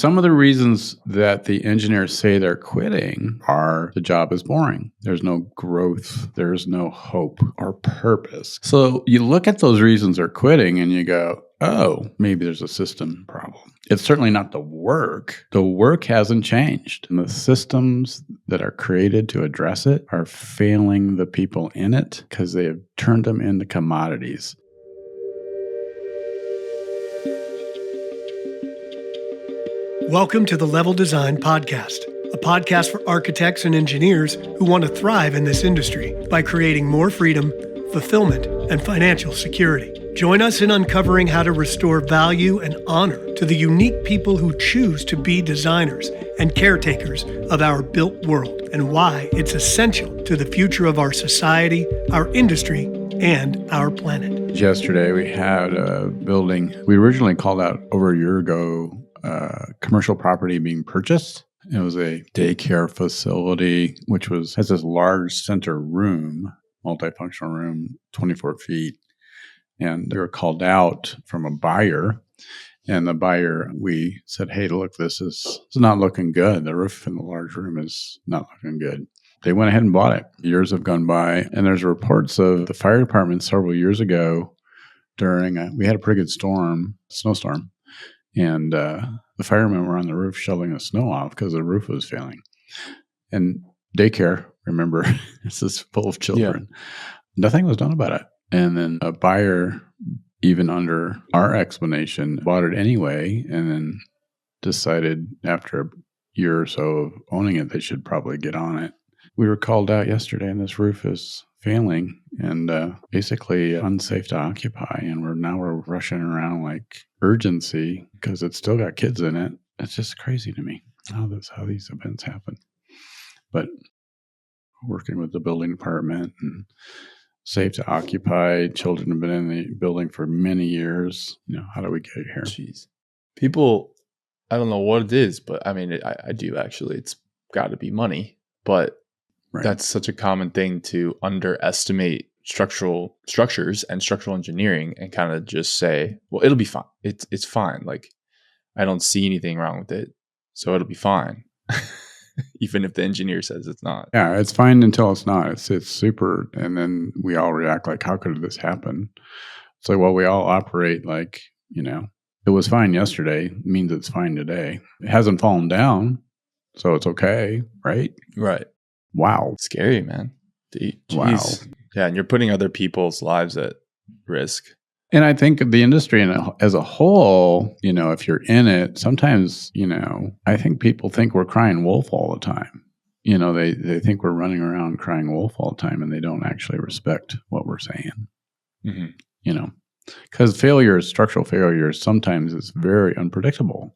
some of the reasons that the engineers say they're quitting are the job is boring. There's no growth. There's no hope or purpose. So you look at those reasons they're quitting and you go, oh, maybe there's a system problem. It's certainly not the work. The work hasn't changed. And the systems that are created to address it are failing the people in it because they have turned them into commodities. Welcome to the Level Design Podcast, a podcast for architects and engineers who want to thrive in this industry by creating more freedom, fulfillment, and financial security. Join us in uncovering how to restore value and honor to the unique people who choose to be designers and caretakers of our built world, and why it's essential to the future of our society, our industry, and our planet. Yesterday, we had a building we originally called out over a year ago, commercial property being purchased. It was a daycare facility, which has this large center room, multifunctional room, 24 feet. And they were called out from a buyer. And the buyer, we said, hey, look, this is not looking good. The roof in the large room is not looking good. They went ahead and bought it. Years have gone by. And there's reports of the fire department several years ago we had a pretty good snowstorm. And the firemen were on the roof shoveling the snow off because the roof was failing. And daycare, remember, this is full of children. Yeah. Nothing was done about it. And then a buyer, even under our explanation, bought it anyway and then decided after a year or so of owning it, they should probably get on it. We were called out yesterday and this roof is failing and basically unsafe to occupy. And we're rushing around like urgency because it's still got kids in it. It's just crazy to me how these events happen. But working with the building department and safe to occupy, children have been in the building for many years. How do we get here? Jeez. People, I don't know what it is, but I mean, I do actually. It's got to be money, but right. That's such a common thing to underestimate structures and structural engineering and kind of just say, well, it'll be fine. It's fine. Like, I don't see anything wrong with it, so it'll be fine. Even if the engineer says it's not. Yeah, it's fine until it's not. It's super. And then we all react like, how could this happen? It's like, well, we all operate like, it was fine yesterday means it's fine today. It hasn't fallen down, so it's okay, right? Right. Wow. Scary, man. Jeez. Wow. Yeah, and you're putting other people's lives at risk. And I think the industry as a whole, if you're in it, sometimes, I think people think we're crying wolf all the time. They think we're running around crying wolf all the time and they don't actually respect what we're saying. Mm-hmm. Because structural failure sometimes is very unpredictable.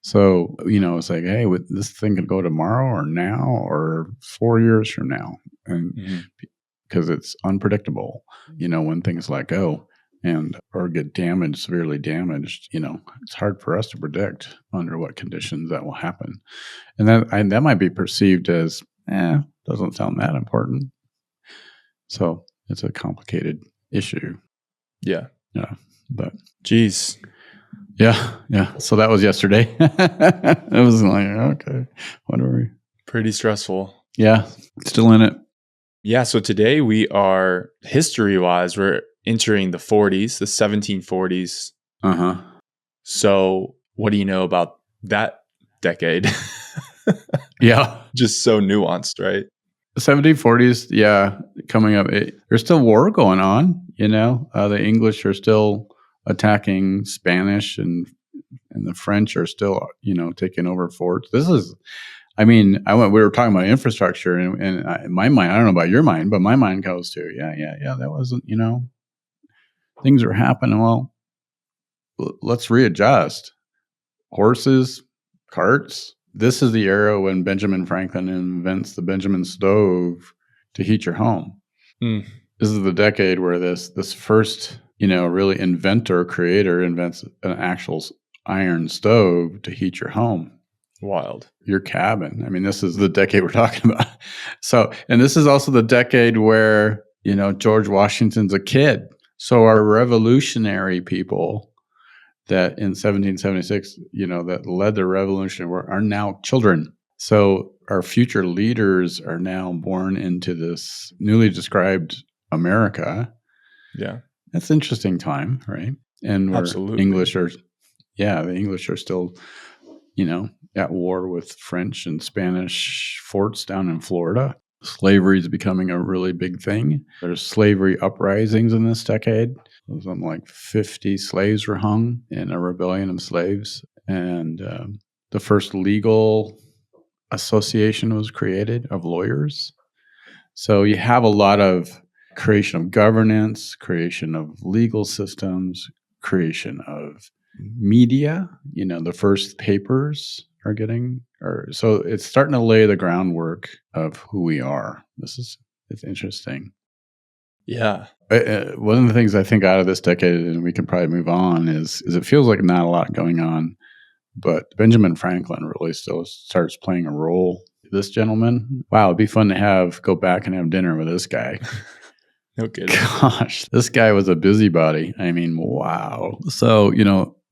So, it's like, hey, this thing could go tomorrow or now or 4 years from now. And because it's unpredictable, when things let go. Or get severely damaged, it's hard for us to predict under what conditions that will happen. And that might be perceived as, doesn't sound that important. So it's a complicated issue. Yeah. Yeah. But geez. Yeah. So that was yesterday. It was like, okay, whatever. Pretty stressful. Yeah. Still in it. Yeah. So today we are, history-wise, we're entering the 40s, the 1740s. Uh-huh. So what do you know about that decade? Yeah. Just so nuanced, right? The 1740s, yeah, coming up. There's still war going on, The English are still attacking Spanish and the French are still, taking over forts. We were talking about infrastructure and in my mind, I don't know about your mind, but my mind goes to, that wasn't, things are happening. Well, let's readjust. Horses, carts. This is the era when Benjamin Franklin invents the Benjamin stove to heat your home. This is the decade where this first, really creator invents an actual iron stove to heat your home. Wild. Your cabin. This is the decade we're talking about. So, and this is also the decade where, George Washington's a kid. So our revolutionary people that in 1776, that led the Revolutionary War are now children. So our future leaders are now born into this newly described America. Yeah. That's an interesting time, right? And Absolutely. the English are still, at war with French and Spanish forts down in Florida. Slavery is becoming a really big thing. There's slavery uprisings in this decade. Something like 50 slaves were hung in a rebellion of slaves. And the first legal association was created of lawyers. So you have a lot of creation of governance, creation of legal systems, creation of media. The first papers are so it's starting to lay the groundwork of who we are. It's interesting. Yeah. One of the things I think out of this decade, and we can probably move on, is it feels like not a lot going on, but Benjamin Franklin really still starts playing a role. This gentleman, wow, it'd be fun to go back and have dinner with this guy. No kidding. Gosh, this guy was a busybody. I mean, wow. So,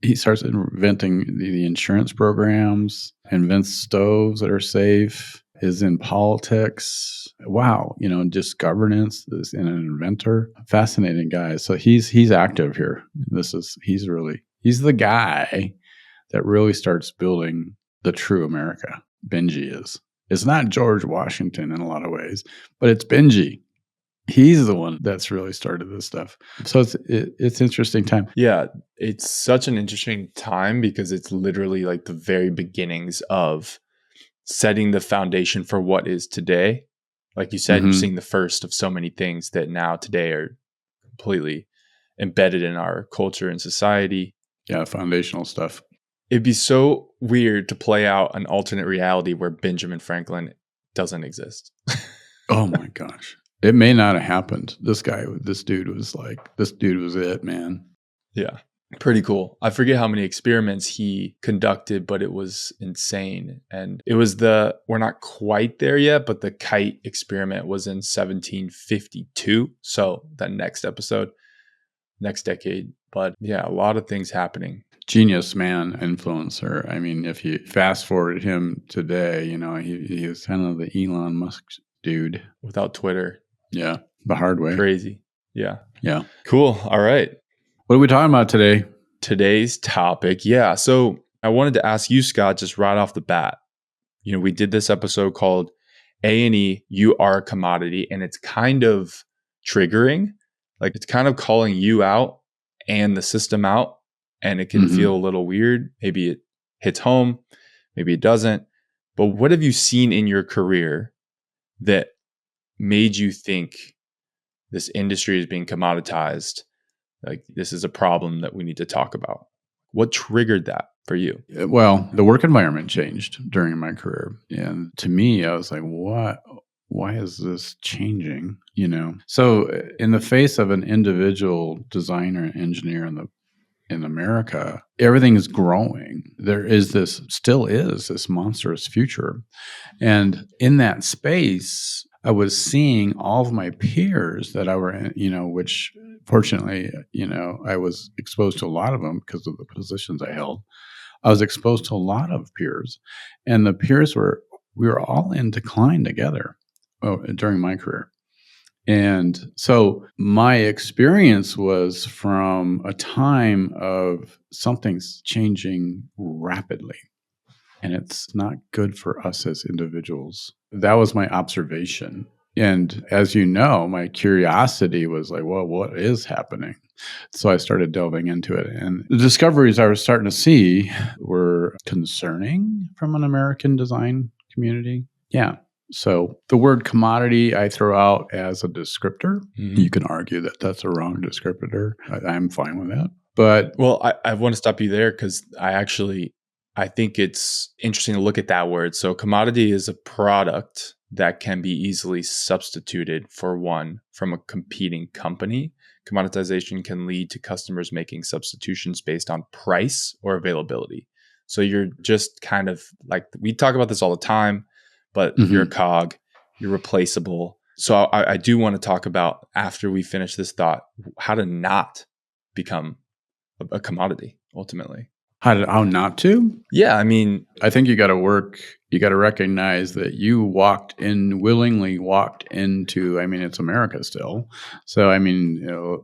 he starts inventing the insurance programs, invents stoves that are safe, is in politics. Wow, just governance, is an inventor. Fascinating guy. So he's active here. He's the guy that really starts building the true America. Benji is. It's not George Washington in a lot of ways, but it's Benji. He's the one that's really started this stuff. So it's interesting time. Yeah, it's such an interesting time because it's literally like the very beginnings of setting the foundation for what is today. Like you said, you're seeing the first of so many things that now today are completely embedded in our culture and society. Yeah, foundational stuff. It'd be so weird to play out an alternate reality where Benjamin Franklin doesn't exist. Oh my gosh. It may not have happened. This dude was it, man. Yeah. Pretty cool. I forget how many experiments he conducted, but it was insane. And it was we're not quite there yet, but the kite experiment was in 1752. So the next decade. But yeah, a lot of things happening. Genius man, influencer. I mean, if you fast forward him today, he was kind of the Elon Musk dude. Without Twitter. Yeah, the hard way. Crazy. Yeah. Yeah. Cool. All right. What are we talking about today? Today's topic. Yeah. So I wanted to ask you, Scott, just right off the bat. We did this episode called A&E, You Are a Commodity, and it's kind of triggering. Like it's kind of calling you out and the system out. And it can feel a little weird. Maybe it hits home, maybe it doesn't. But what have you seen in your career that made you think this industry is being commoditized? Like this is a problem that we need to talk about. What triggered that for you? Well, the work environment changed during my career. And to me, I was like, what? Why is this changing? So in the face of an individual designer and engineer in America, everything is growing. Still is this monstrous future. And in that space, I was seeing all of my peers that I were in, which fortunately, I was exposed to a lot of them because of the positions I held. I was exposed to a lot of peers, and the peers we were all in decline together during my career. And so my experience was from a time of something's changing rapidly, and it's not good for us as individuals. That was my observation. And as you know, my curiosity was like, well, what is happening? So I started delving into it. And the discoveries I was starting to see were concerning from an American design community. Yeah. So the word commodity I throw out as a descriptor. You can argue that that's a wrong descriptor. I'm fine with that. But well, I want to stop you there because I think it's interesting to look at that word. So commodity is a product that can be easily substituted for one from a competing company. Commoditization can lead to customers making substitutions based on price or availability. So you're just kind of like, we talk about this all the time, but you're a cog, you're replaceable. So I do want to talk about, after we finish this thought, how to not become a commodity. ultimately. How not to? Yeah, I mean, I think you got to recognize that you willingly walked into, it's America still. So,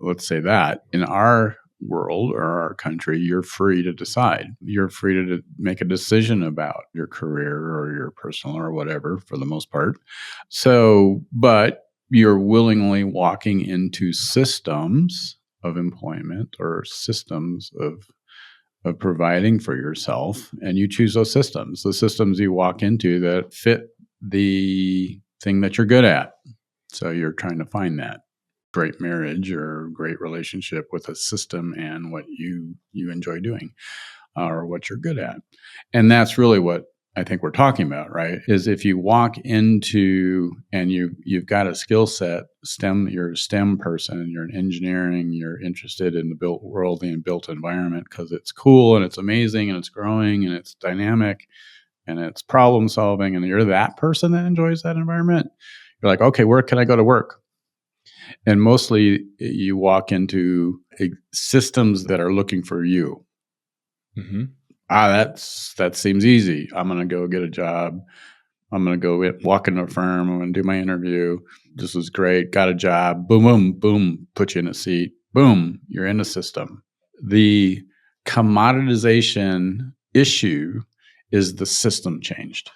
let's say that in our world or our country, you're free to decide. You're free to make a decision about your career or your personal or whatever for the most part. So, but you're willingly walking into systems of employment or systems of providing for yourself, and you choose the systems you walk into that fit the thing that you're good at. So you're trying to find that great marriage or great relationship with a system and what you enjoy doing or what you're good at. And that's really what I think we're talking about, right? Is if you walk into and you've got a skill set, you're a STEM person, you're in engineering, you're interested in the built world and built environment because it's cool and it's amazing and it's growing and it's dynamic and it's problem solving, and you're that person that enjoys that environment. You're like, okay, where can I go to work? And mostly you walk into systems that are looking for you. Mm-hmm. That seems easy. I'm going to go get a job. I'm going to go walk into a firm. I'm going to do my interview. This is great. Got a job. Boom, boom, boom. Put you in a seat. Boom. You're in the system. The commoditization issue is the system changed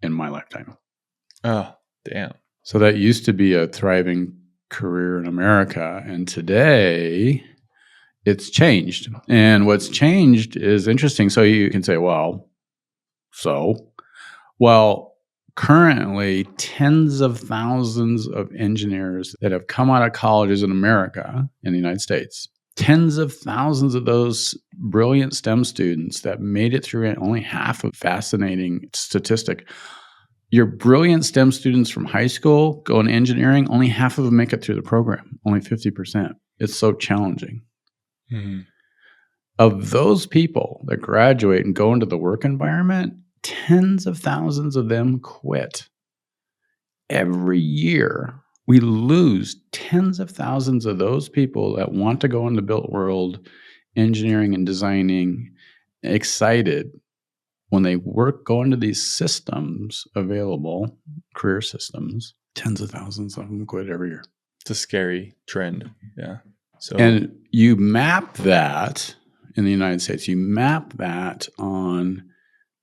in my lifetime. Oh, damn. So that used to be a thriving career in America. And today it's changed. And what's changed is interesting. So you can say, well, currently tens of thousands of engineers that have come out of colleges in America, in the United States, tens of thousands of those brilliant STEM students that made it through, only half of fascinating statistic. Your brilliant STEM students from high school go into engineering, only half of them make it through the program, only 50%. It's so challenging. Mm-hmm. Of those people that graduate and go into the work environment, tens of thousands of them quit. Every year, we lose tens of thousands of those people that want to go in the built world, engineering and designing, excited when they go into these systems available, career systems. Tens of thousands of them quit every year. It's a scary trend. Yeah. So, and you map that in the United States, you map that on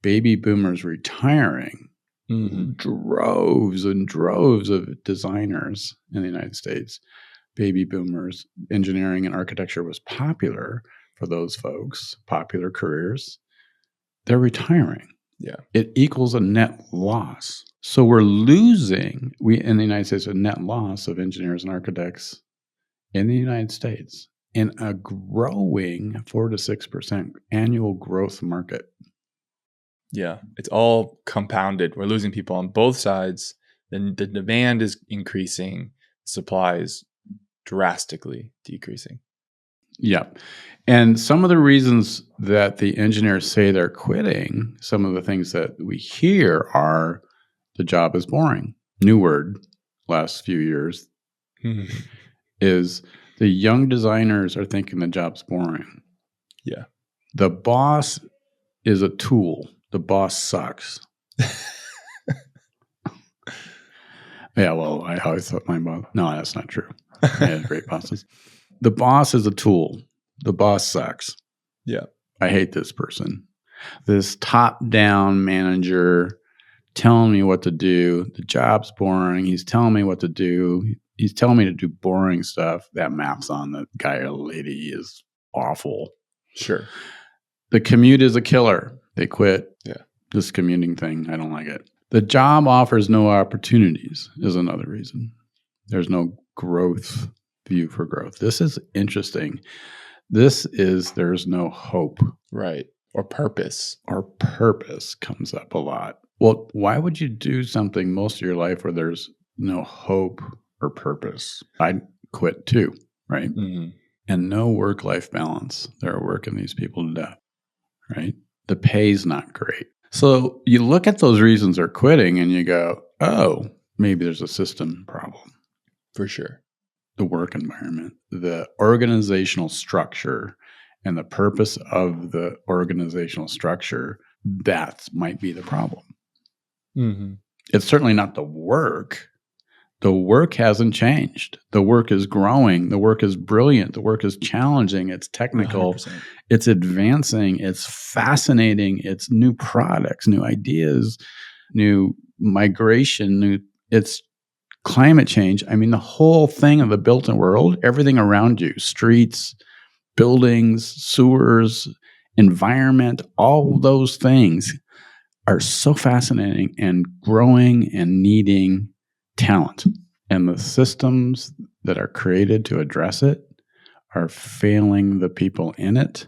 baby boomers retiring. mm-hmm. Droves and droves of designers in the United States, baby boomers, engineering and architecture was popular for those folks, popular careers. They're retiring. Yeah. It equals a net loss. So we're losing, in the United States, a net loss of engineers and architects in the United States in a growing 4 to 6% annual growth market. Yeah, it's all compounded. We're losing people on both sides. Then the demand is increasing, supply is drastically decreasing. Yeah. And some of the reasons that the engineers say they're quitting, some of the things that we hear are the job is boring. New word last few years. Is the young designers are thinking the job's boring. Yeah. The boss is a tool. The boss sucks. Yeah, well, I always thought my boss. No, that's not true. I had great bosses. The boss is a tool. The boss sucks. Yeah. I hate this person. This top-down manager telling me what to do. The job's boring. He's telling me what to do. He's telling me to do boring stuff. That maps on the guy or lady is awful. Sure. The commute is a killer. They quit. Yeah. This commuting thing, I don't like it. The job offers no opportunities is another reason. There's no growth view for growth. This is interesting. There's no hope. Right. Or purpose. Or purpose comes up a lot. Well, why would you do something most of your life where there's no hope or purpose? I'd quit too, right? Mm-hmm. And no work-life balance. They're working these people to death, right? The pay's not great. So you look at those reasons they're quitting and you go, oh, maybe there's a system problem. For sure. The work environment, the organizational structure, and the purpose of the organizational structure, that might be the problem. Mm-hmm. It's certainly not the work. The work hasn't changed. The work is growing. The work is brilliant. The work is challenging. It's technical. 100%. It's advancing. It's fascinating. It's new products, new ideas, new migration, it's climate change. I mean, the whole thing of the built-in world, everything around you, streets, buildings, sewers, environment, all those things are so fascinating and growing and needing talent. And the systems that are created to address it are failing the people in it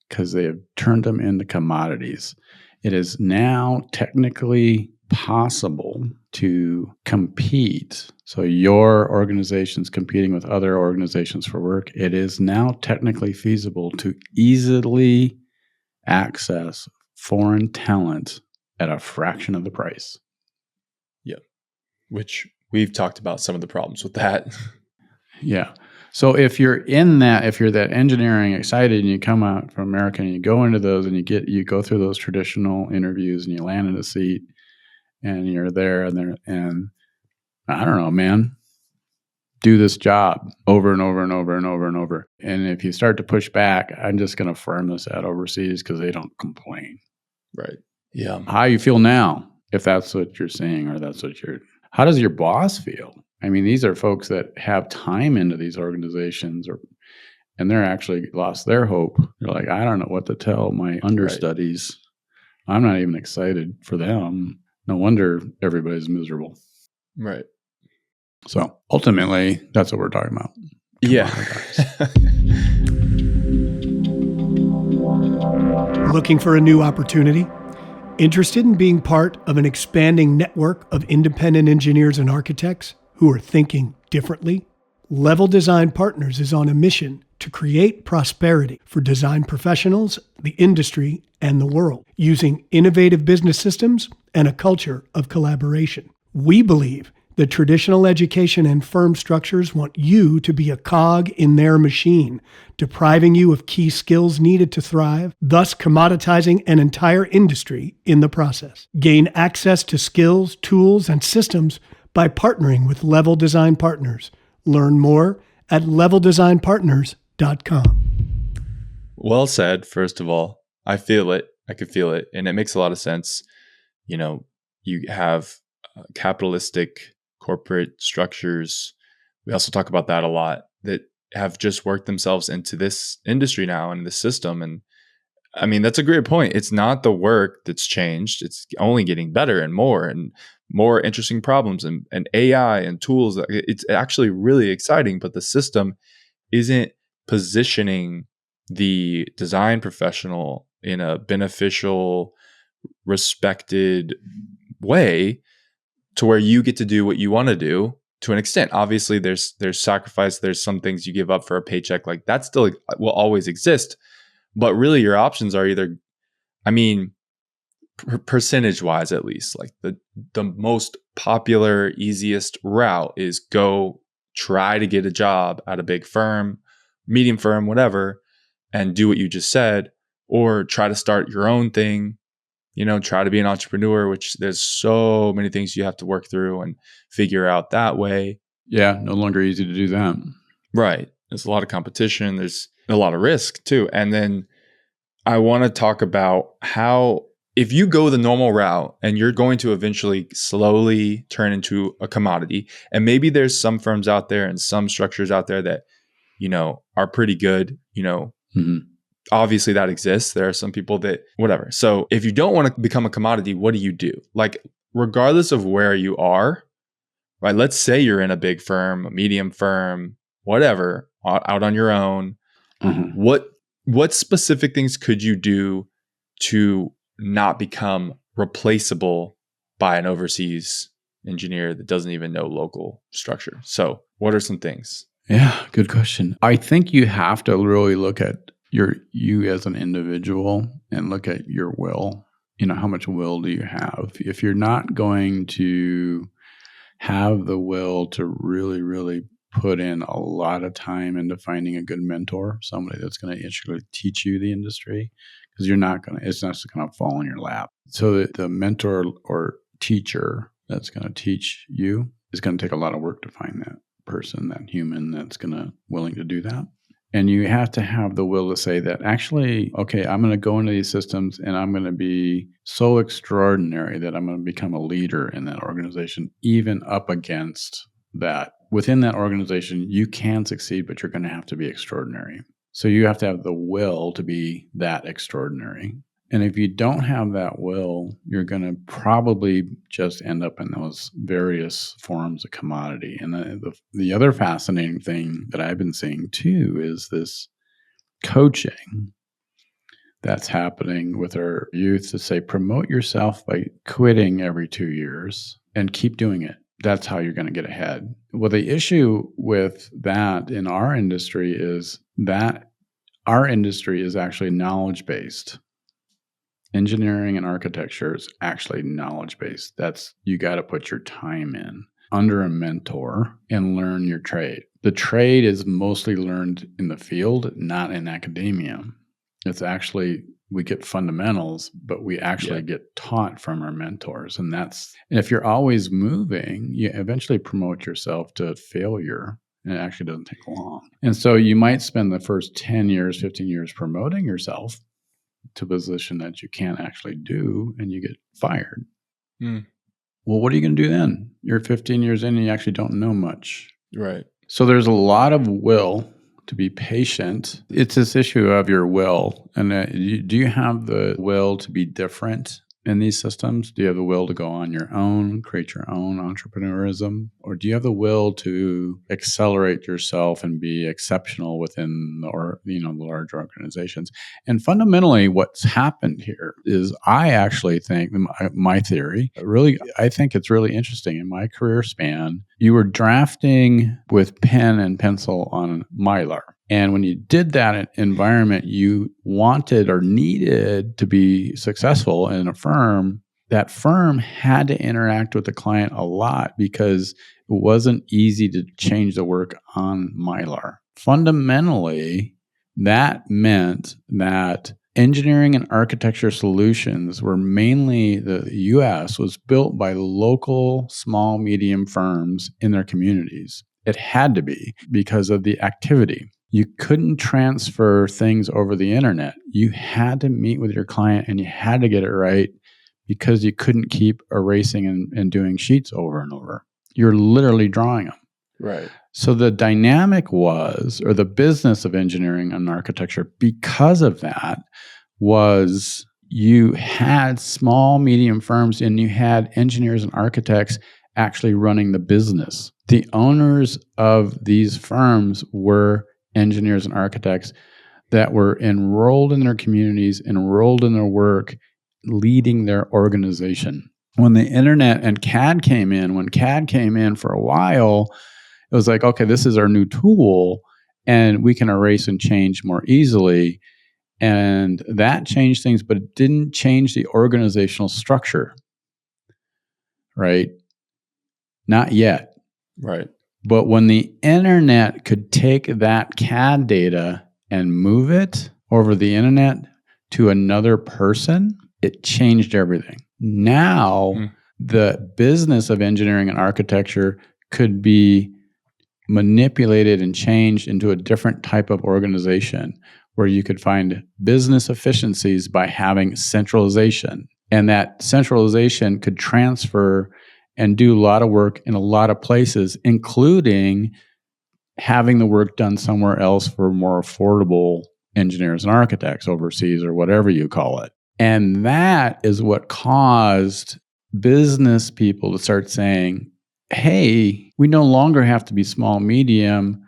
because they have turned them into commodities. It is now technically possible to compete. So your organization's competing with other organizations for work. It is now technically feasible to easily access foreign talent at a fraction of the price. Yeah. Which we've talked about some of the problems with that. Yeah. So if you're in that, if you're that engineering excited and you come out from America and you go into those and you go through those traditional interviews and you land in a seat and you're there and I don't know, man, do this job over and over and over and over and over. And if you start to push back, I'm just going to firm this out overseas because they don't complain. Right. Yeah. How you feel now, if that's what you're saying or how does your boss feel? I mean, these are folks that have time into these organizations and they're actually lost their hope. They're like, I don't know what to tell my understudies. Right. I'm not even excited for them. No wonder everybody's miserable. Right. So ultimately, that's what we're talking about. Yeah. Looking for a new opportunity? Interested in being part of an expanding network of independent engineers and architects who are thinking differently? Level Design Partners is on a mission to create prosperity for design professionals, the industry, and the world, using innovative business systems and a culture of collaboration. We believe that traditional education and firm structures want you to be a cog in their machine, depriving you of key skills needed to thrive, thus commoditizing an entire industry in the process. Gain access to skills, tools, and systems by partnering with Level Design Partners. Learn more at leveldesignpartners.com. Well said, first of all. I feel it. I could feel it. And it makes a lot of sense. You know, you have capitalistic corporate structures. We also talk about that a lot that have just worked themselves into this industry now and this system. And I mean, that's a great point. It's not the work that's changed. It's only getting better and more interesting problems and AI and tools. It's actually really exciting, but the system isn't positioning the design professional in a beneficial, respected way to where you get to do what you want to do to an extent. Obviously, there's sacrifice. There's some things you give up for a paycheck. Like that still will always exist. But really, your options are either, I mean, percentage-wise at least, like the most popular, easiest route is go try to get a job at a big firm, medium firm, whatever, and do what you just said, or try to start your own thing. You know, try to be an entrepreneur, which there's so many things you have to work through and figure out that way. Yeah, no longer easy to do that. Right. There's a lot of competition. There's a lot of risk too. And then I want to talk about how if you go the normal route and you're going to eventually slowly turn into a commodity, and maybe there's some firms out there and some structures out there that, you know, are pretty good, you know, obviously that exists. There are some people that whatever. So if you don't want to become a commodity, what do you do? Like, regardless of where you are, right? Let's say you're in a big firm, a medium firm, whatever, out on your own. What specific things could you do to not become replaceable by an overseas engineer that doesn't even know local structure? So what are some things? Yeah, good question. I think you have to really look at you as an individual and look at your will. You know, how much will do you have? If you're not going to have the will to really, really put in a lot of time into finding a good mentor, somebody that's going to actually teach you the industry, because it's not just going to fall in your lap. So the mentor or teacher that's going to teach you is going to take a lot of work to find that person, that human that's willing to do that. And you have to have the will to say that actually, okay, I'm going to go into these systems and I'm going to be so extraordinary that I'm going to become a leader in that organization, even up against that. Within that organization, you can succeed, but you're going to have to be extraordinary. So you have to have the will to be that extraordinary. And if you don't have that will, you're going to probably just end up in those various forms of commodity. And the other fascinating thing that I've been seeing too is this coaching that's happening with our youth to say, promote yourself by quitting every 2 years and keep doing it. That's how you're going to get ahead. Well, the issue with that in our industry is that our industry is actually knowledge-based. Engineering and architecture is actually knowledge-based. You got to put your time in under a mentor and learn your trade. The trade is mostly learned in the field, not in academia. It's actually, we get fundamentals, but we actually get taught from our mentors. And if you're always moving, you eventually promote yourself to failure. And it actually doesn't take long. And so you might spend the first 10 years, 15 years promoting yourself to a position that you can't actually do, and you get fired. Well, what are you going to do then? You're 15 years in and you actually don't know much. Right. So there's a lot of will to be patient. It's this issue of your will. And do you have the will to be different in these systems? Do you have the will to go on your own, create your own entrepreneurism? Or do you have the will to accelerate yourself and be exceptional within the large organizations? And fundamentally, what's happened here is I actually think, my theory, I think it's really interesting. In my career span, you were drafting with pen and pencil on Mylar. And when you did that environment, you wanted or needed to be successful in a firm. That firm had to interact with the client a lot because it wasn't easy to change the work on Mylar. Fundamentally, that meant that engineering and architecture solutions were mainly, the U.S. was built by local small, medium firms in their communities. It had to be because of the activity. You couldn't transfer things over the internet. You had to meet with your client and you had to get it right because you couldn't keep erasing and doing sheets over and over. You're literally drawing them. Right. So the dynamic was, or the business of engineering and architecture, because of that, was you had small, medium firms and you had engineers and architects actually running the business. The owners of these firms were engineers and architects that were enrolled in their communities, enrolled in their work, leading their organization. When the internet and CAD came in for a while, it was like, okay, this is our new tool and we can erase and change more easily. And that changed things, but it didn't change the organizational structure, right? Not yet. Right. But when the internet could take that CAD data and move it over the internet to another person, it changed everything. Now, the business of engineering and architecture could be manipulated and changed into a different type of organization where you could find business efficiencies by having centralization. And that centralization could transfer and do a lot of work in a lot of places, including having the work done somewhere else for more affordable engineers and architects overseas or whatever you call it. And that is what caused business people to start saying, hey, we no longer have to be small, medium.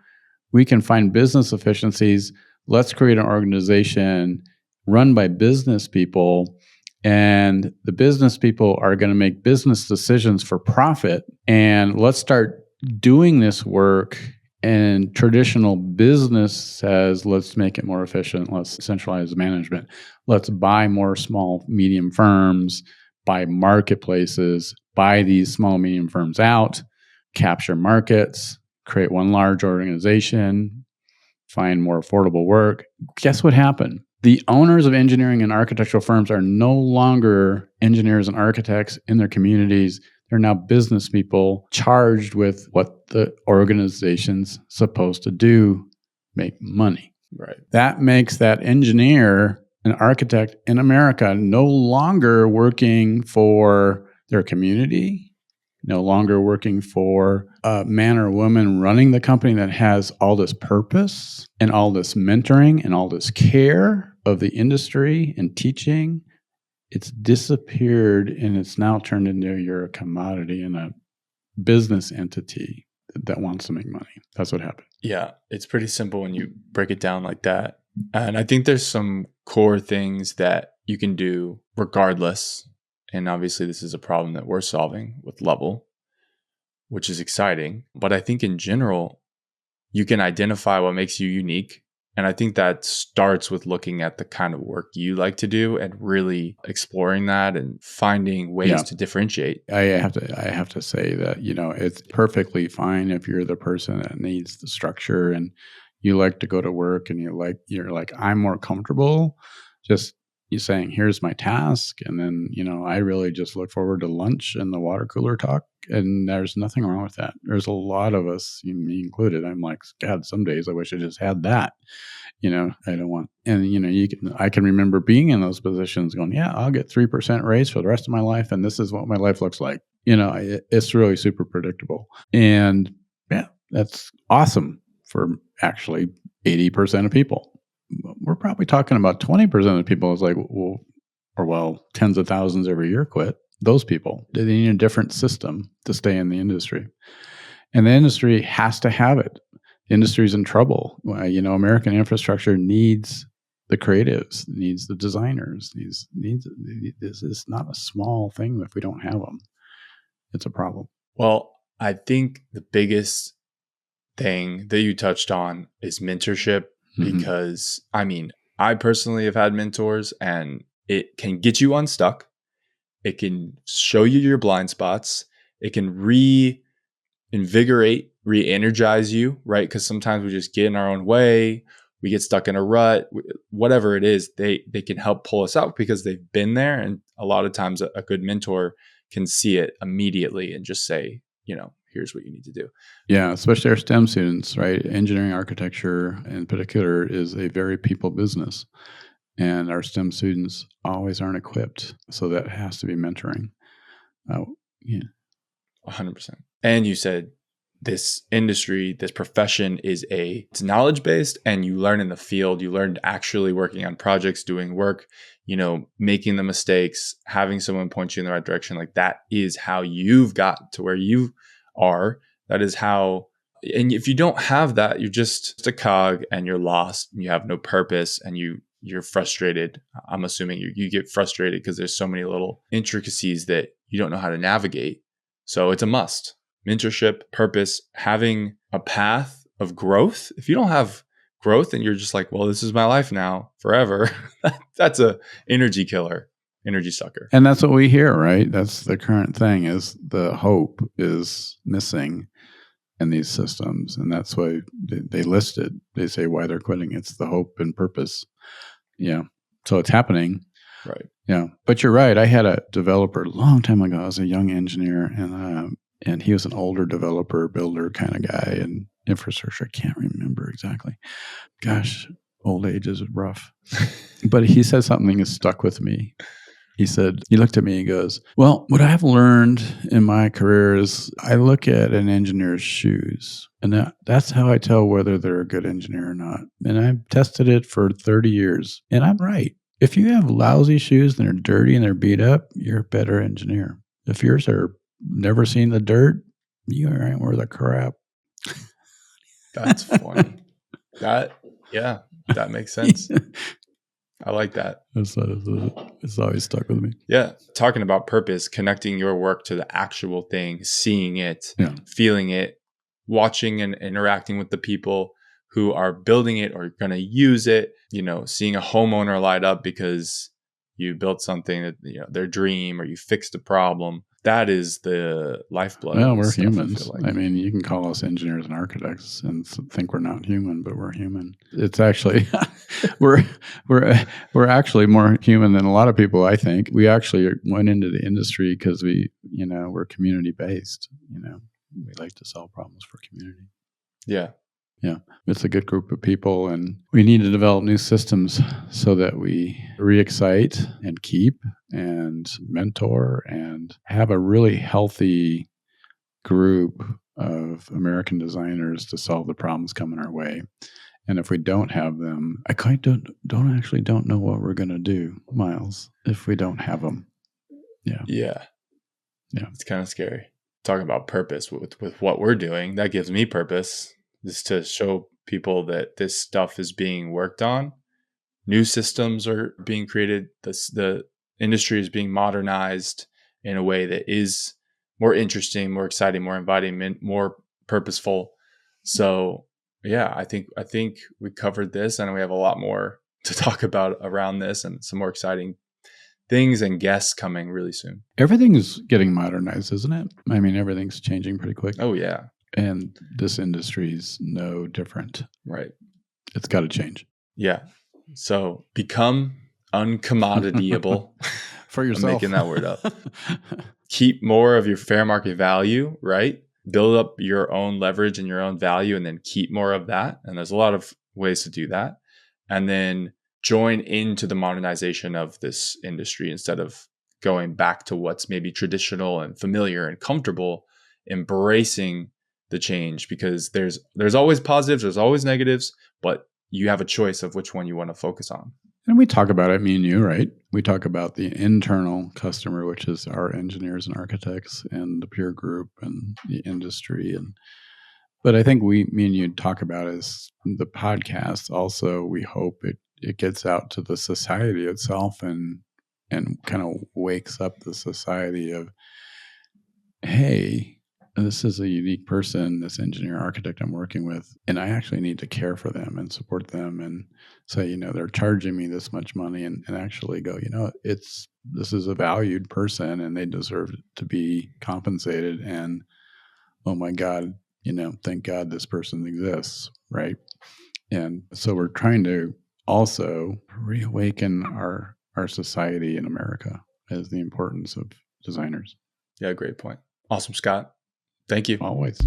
We can find business efficiencies. Let's create an organization run by business people. And the business people are going to make business decisions for profit. And let's start doing this work. And traditional business says, let's make it more efficient. Let's centralize management. Let's buy more small, medium firms, buy marketplaces, buy these small, medium firms out, capture markets, create one large organization, find more affordable work. Guess what happened? The owners of engineering and architectural firms are no longer engineers and architects in their communities. They're now business people charged with what the organization's supposed to do, make money. Right. That makes that engineer and architect in America no longer working for their community, no longer working for a man or woman running the company that has all this purpose and all this mentoring and all this care of the industry and teaching. It's disappeared, and it's now turned into you're a commodity and a business entity that wants to make money. That's what happened. Yeah, it's pretty simple when you break it down like that. And I think there's some core things that you can do regardless. And obviously, this is a problem that we're solving with Level, which is exciting. But I think in general, you can identify what makes you unique. And I think that starts with looking at the kind of work you like to do and really exploring that and finding ways to differentiate. I have to say that, it's perfectly fine if you're the person that needs the structure and you like to go to work and you're like, I'm more comfortable just you saying, here's my task. And then, I really just look forward to lunch and the water cooler talk. And there's nothing wrong with that. There's a lot of us, me included. I'm like, God, some days I wish I just had that. I don't want, and I can remember being in those positions going, yeah, I'll get 3% raise for the rest of my life. And this is what my life looks like. It's really super predictable. And yeah, that's awesome for actually 80% of people. We're probably talking about 20% of people is like, tens of thousands every year quit. Those people, they need a different system to stay in the industry. And the industry has to have it. The industry's in trouble. American infrastructure needs the creatives, needs the designers, needs this is not a small thing if we don't have them. It's a problem. Well, I think the biggest thing that you touched on is mentorship. Because, I personally have had mentors and it can get you unstuck. It can show you your blind spots. It can reinvigorate, re-energize you, right? Because sometimes we just get in our own way. We get stuck in a rut. Whatever it is, they can help pull us out because they've been there. And a lot of times a good mentor can see it immediately and just say, here's what you need to do. Yeah, especially our STEM students, right? Engineering, architecture in particular is a very people business. And our STEM students always aren't equipped. So that has to be mentoring. 100%. And you said this industry, this profession it's knowledge-based and you learn in the field. You learn actually working on projects, doing work, making the mistakes, having someone point you in the right direction. Like that is how you've got to where you are. That is how, and if you don't have that, you're just a cog and you're lost and you have no purpose and you're frustrated. I'm assuming you get frustrated because there's so many little intricacies that you don't know how to navigate. So it's a must. Mentorship, purpose, having a path of growth. If you don't have growth and you're just like, well, this is my life now forever, that's a energy killer. Energy sucker. And that's what we hear, right? That's the current thing is the hope is missing in these systems. And that's why they listed, they say why they're quitting. It's the hope and purpose. Yeah. So it's happening. Right. Yeah. But you're right. I had a developer a long time ago. I was a young engineer and he was an older developer, builder kind of guy and infrastructure. I can't remember exactly. Gosh, old age is rough. But he said something that stuck with me. He looked at me and goes, well, what I've learned in my career is I look at an engineer's shoes and that's how I tell whether they're a good engineer or not. And I've tested it for 30 years and I'm right. If you have lousy shoes and they're dirty and they're beat up, you're a better engineer. If yours are never seen the dirt, you ain't worth a crap. That's funny. That makes sense. I like that. It's always stuck with me. Yeah. Talking about purpose, connecting your work to the actual thing, seeing it, feeling it, watching and interacting with the people who are building it or going to use it, seeing a homeowner light up because you built something that, their dream or you fixed a problem. that is the lifeblood. Well, of we're this stuff, humans. I feel I like. mean, you can call us engineers and architects and think we're not human, but we're human. It's actually we're actually more human than a lot of people. I think we actually went into the industry because we're community based. We like to solve problems for community. Yeah. Yeah, it's a good group of people, and we need to develop new systems so that we re-excite and keep and mentor and have a really healthy group of American designers to solve the problems coming our way. And if we don't have them, I kind of don't know what we're going to do, Miles, if we don't have them. Yeah. It's kind of scary. Talking about purpose with what we're doing, that gives me purpose. Is to show people that this stuff is being worked on. New systems are being created. The industry is being modernized in a way that is more interesting, more exciting, more inviting, more purposeful. So yeah, I think we covered this, and we have a lot more to talk about around this, and some more exciting things and guests coming really soon. Everything is getting modernized, isn't it? I mean, everything's changing pretty quick. Oh yeah. And this industry is no different. Right. It's got to change. Yeah. So become uncommoditable. For yourself. I'm making that word up. Keep more of your fair market value, right? Build up your own leverage and your own value, and then keep more of that. And there's a lot of ways to do that. And then join into the modernization of this industry instead of going back to what's maybe traditional and familiar and comfortable. Embracing the change, because there's always positives, there's always negatives, but you have a choice of which one you want to focus on. And we talk about it, me and you, right? We talk about the internal customer, which is our engineers and architects and the peer group and the industry. But I think me and you talk about is the podcast. Also, we hope it gets out to the society itself and kind of wakes up the society of, hey, this is a unique person, this engineer architect I'm working with, and I actually need to care for them and support them and say, they're charging me this much money, and actually go, this is a valued person and they deserve to be compensated. And oh my God, thank God this person exists, right? And so we're trying to also reawaken our society in America as the importance of designers. Yeah, great point. Awesome, Scott. Thank you. Always.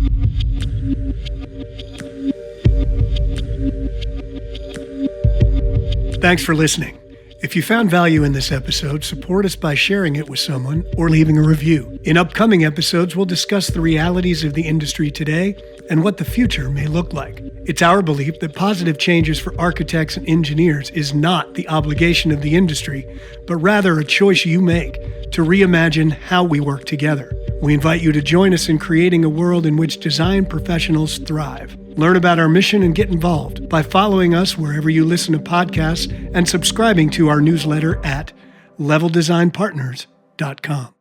Thanks for listening. If you found value in this episode, support us by sharing it with someone or leaving a review. In upcoming episodes, we'll discuss the realities of the industry today and what the future may look like. It's our belief that positive changes for architects and engineers is not the obligation of the industry, but rather a choice you make to reimagine how we work together. We invite you to join us in creating a world in which design professionals thrive. Learn about our mission and get involved by following us wherever you listen to podcasts and subscribing to our newsletter at leveldesignpartners.com.